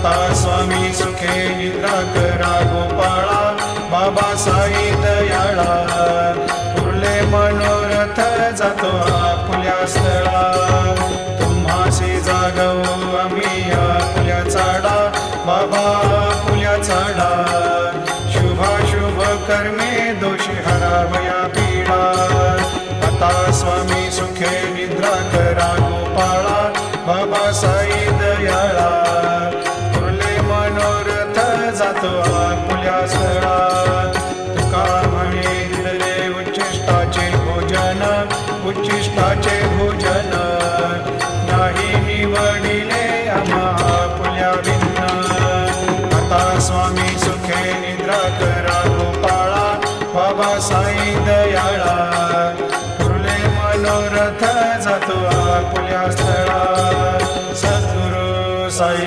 आता स्वामी सुखे निद्रा करा गोपाळा, बाबा साई दयाळा. पुरले मनोरथ जातो आपुल्या स्थळा, तुम्हासी जागवू आम्ही आपुल्या चाडा, बाबा आपुल्या चाडा. शुभाशुभ कर्मे दोषी हरावया पीडा, आता स्वामी सुखे निद्रा करा गोपाळा, बाबा साई दयाळा. पुरले मनोरथ जातो आपुल्या स्थळा, तुका म्हणे दिले उच्चिष्टाचे भोजन, उच्चिष्टाचे भोजन. नाही निवडिले आम्हा आपुल्या भिन्न, आता स्वामी सुखे निद्रा करा गोपाळा, बाबा साई दयाळा. पुरले मनोरथ जातो आपुल्या स्थळा, सद्गुरु साई